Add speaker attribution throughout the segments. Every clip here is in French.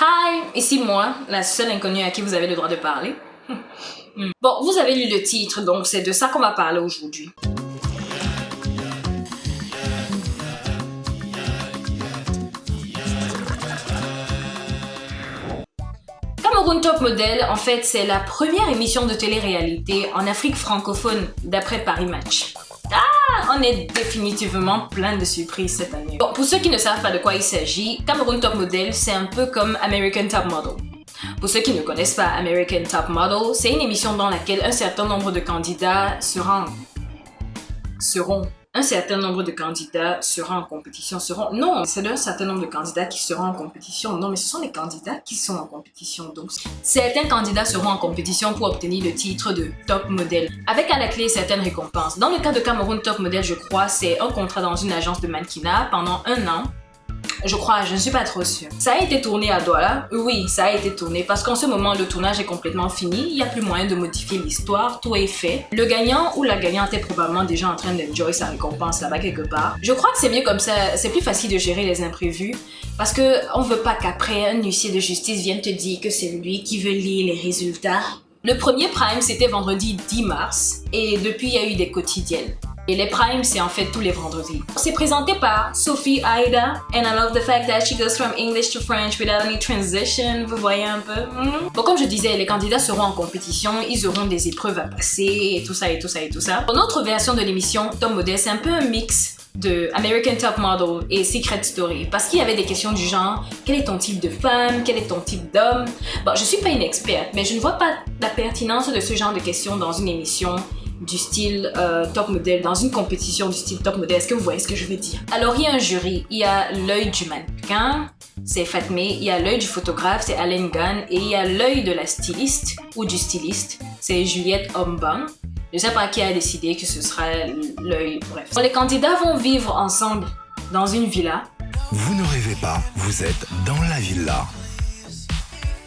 Speaker 1: Hi, ici moi, la seule inconnue à qui vous avez le droit de parler. Bon, vous avez lu le titre, donc c'est de ça qu'on va parler aujourd'hui. Cameroun Top Model, en fait, c'est la première émission de télé-réalité en Afrique francophone, d'après Paris Match. Ah, on est définitivement plein de surprises cette année. Bon, pour ceux qui ne savent pas de quoi il s'agit, Cameroun Top Model, c'est un peu comme American Top Model. Pour ceux qui ne connaissent pas American Top Model, c'est une émission dans laquelle un certain nombre de candidats un certain nombre de candidats seront en compétition. Non, c'est un certain nombre de candidats qui seront en compétition. Non, mais ce sont les candidats qui sont en compétition. Donc, certains candidats seront en compétition pour obtenir le titre de Top Model, avec à la clé certaines récompenses. Dans le cas de Cameroun Top Model, je crois, c'est un contrat dans une agence de mannequinat pendant 1 an. Je crois, je ne suis pas trop sûre. Ça a été tourné à Douala? Oui, ça a été tourné parce qu'en ce moment, le tournage est complètement fini. Il n'y a plus moyen de modifier l'histoire, tout est fait. Le gagnant ou la gagnante est probablement déjà en train d'enjoy sa récompense là-bas quelque part. Je crois que c'est mieux comme ça, c'est plus facile de gérer les imprévus parce qu'on veut pas qu'après un huissier de justice vienne te dire que c'est lui qui veut lire les résultats. Le premier prime, c'était vendredi 10 mars et depuis, il y a eu des quotidiennes. Et les primes, c'est en fait tous les vendredis. C'est présenté par Sophie Aida, and I love the fact that she goes from English to French without any transition. Vous voyez un peu? Bon, comme je disais, les candidats seront en compétition, ils auront des épreuves à passer, et tout ça, et tout ça, et tout ça. Pour notre version de l'émission, Top Model, c'est un peu un mix de American Top Model et Secret Story, parce qu'il y avait des questions du genre quel est ton type de femme, quel est ton type d'homme. Bon, je suis pas une experte, mais je ne vois pas la pertinence de ce genre de questions dans une émission du style Top Model, dans une compétition du style Top Model. Est-ce que vous voyez ce que je veux dire? Alors, il y a un jury, il y a l'œil du mannequin, c'est Fatmé, il y a l'œil du photographe, c'est Alain Gann, et il y a l'œil de la styliste ou du styliste, c'est Juliette Ombang. Je sais pas qui a décidé que ce sera l'œil, bref. Les candidats vont vivre ensemble dans une villa.
Speaker 2: Vous ne rêvez pas, vous êtes dans la villa.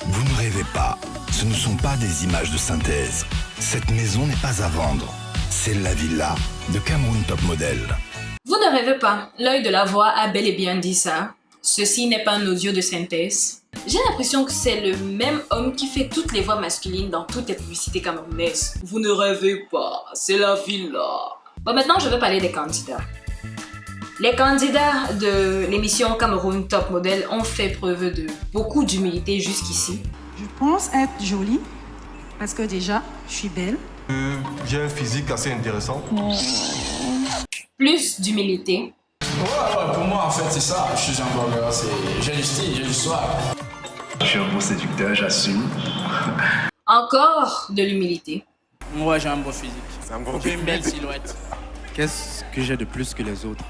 Speaker 2: Vous ne rêvez pas, ce ne sont pas des images de synthèse. Cette maison n'est pas à vendre. C'est la villa de Cameroun Top Model.
Speaker 1: Vous ne rêvez pas, l'œil de la voix a bel et bien dit ça. Ceci n'est pas un audio de synthèse. J'ai l'impression que c'est le même homme qui fait toutes les voix masculines dans toutes les publicités camerounaises. Vous ne rêvez pas, c'est la villa. Bon, maintenant je vais parler des candidats. Les candidats de l'émission Cameroun Top Model ont fait preuve de beaucoup d'humilité jusqu'ici.
Speaker 3: Je pense être jolie parce que déjà, je suis belle.
Speaker 4: J'ai un physique assez intéressant.
Speaker 1: Plus d'humilité.
Speaker 5: Ouais, pour moi en fait c'est ça, je suis un blogueur, j'ai du style, j'ai du swag.
Speaker 6: Je suis un beau séducteur, j'assume.
Speaker 1: Encore de l'humilité.
Speaker 7: Moi j'ai un beau physique, j'ai une belle silhouette.
Speaker 8: Qu'est-ce que j'ai de plus que les autres?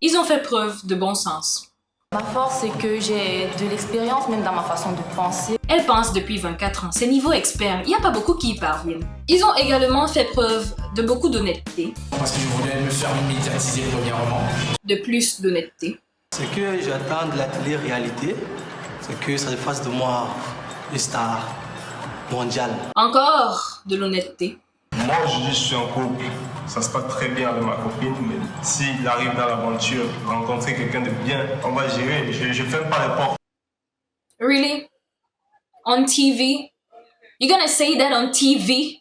Speaker 1: Ils ont fait preuve de bon sens.
Speaker 9: Ma force, c'est que j'ai de l'expérience, même dans ma façon de penser.
Speaker 1: Elle pense depuis 24 ans, c'est niveau expert, il n'y a pas beaucoup qui y parviennent. Ils ont également fait preuve de beaucoup d'honnêteté.
Speaker 5: Parce que je voulais me faire médiatiser premièrement.
Speaker 1: De plus d'honnêteté.
Speaker 10: Ce que j'attends de la télé-réalité, c'est que ça fasse de moi une star mondiale.
Speaker 1: Encore de l'honnêteté.
Speaker 4: Moi, je suis en couple. Ça se passe très bien avec ma copine, mais s'il arrive dans l'aventure, rencontrer quelqu'un de bien, on va gérer. Je ferme pas les portes.
Speaker 1: Really? On TV? You're gonna say that on TV?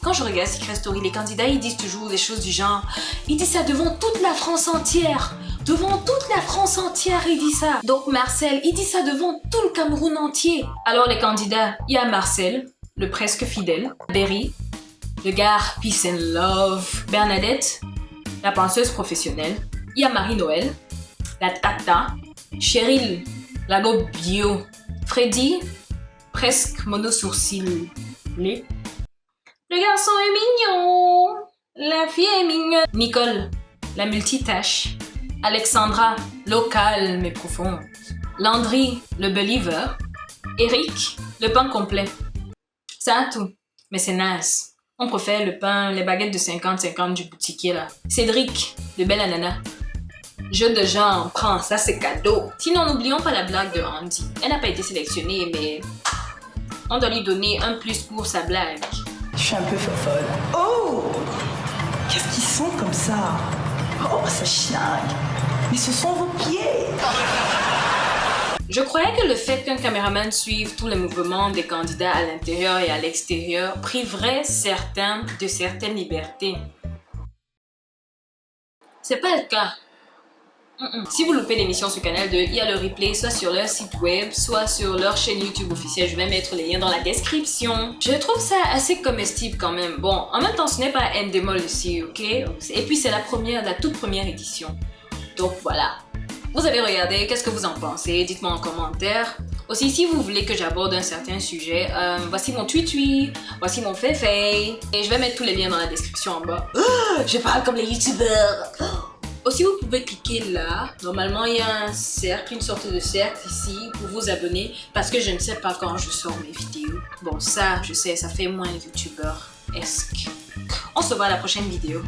Speaker 1: Quand je regarde Secret Story, les candidats, ils disent toujours des choses du genre ils disent ça devant toute la France entière. Devant toute la France entière, il dit ça. Donc Marcel, il dit ça devant tout le Cameroun entier. Alors les candidats, il y a Marcel, le presque fidèle, Berry, le gars Peace and Love, Bernadette, la penseuse professionnelle, il y a Marie-Noël, la tata, Cheryl, la go bio, Freddy, presque mono-sourcil, le garçon est mignon, la fille est mignonne, Nicole, la multitâche, Alexandra, l'eau calme et profonde, Landry, le believer, Eric, le pain complet. Ça a tout, mais c'est naze. On préfère le pain, les baguettes de 50-50 du boutiquier là. Cédric, le bel ananas. Jeu de genre, prends, ça c'est cadeau. Sinon, n'oublions pas la blague de Andy. Elle n'a pas été sélectionnée, mais on doit lui donner un plus pour sa blague.
Speaker 3: Je suis un peu fofolle. Oh! Qu'est-ce qu'ils sont comme ça? Oh, ça chiague. Mais ce sont vos pieds!
Speaker 1: Je croyais que le fait qu'un caméraman suive tous les mouvements des candidats à l'intérieur et à l'extérieur priverait certains de certaines libertés. C'est pas le cas. Si vous loupez l'émission sur Canal 2, il y a le replay soit sur leur site web, soit sur leur chaîne YouTube officielle. Je vais mettre les liens dans la description. Je trouve ça assez comestible quand même. Bon, en même temps, ce n'est pas Endemol ici, ok? Et puis c'est la toute première édition. Donc voilà. Vous avez regardé, qu'est-ce que vous en pensez? Dites-moi en commentaire. Aussi, si vous voulez que j'aborde un certain sujet, voici mon tweet, voici mon fait. Et je vais mettre tous les liens dans la description en bas. Je parle comme les youtubeurs. Aussi, vous pouvez cliquer là. Normalement, il y a un cercle, une sorte de cercle ici pour vous abonner parce que je ne sais pas quand je sors mes vidéos. Bon, ça, je sais, ça fait moins youtubeur-esque. On se voit à la prochaine vidéo.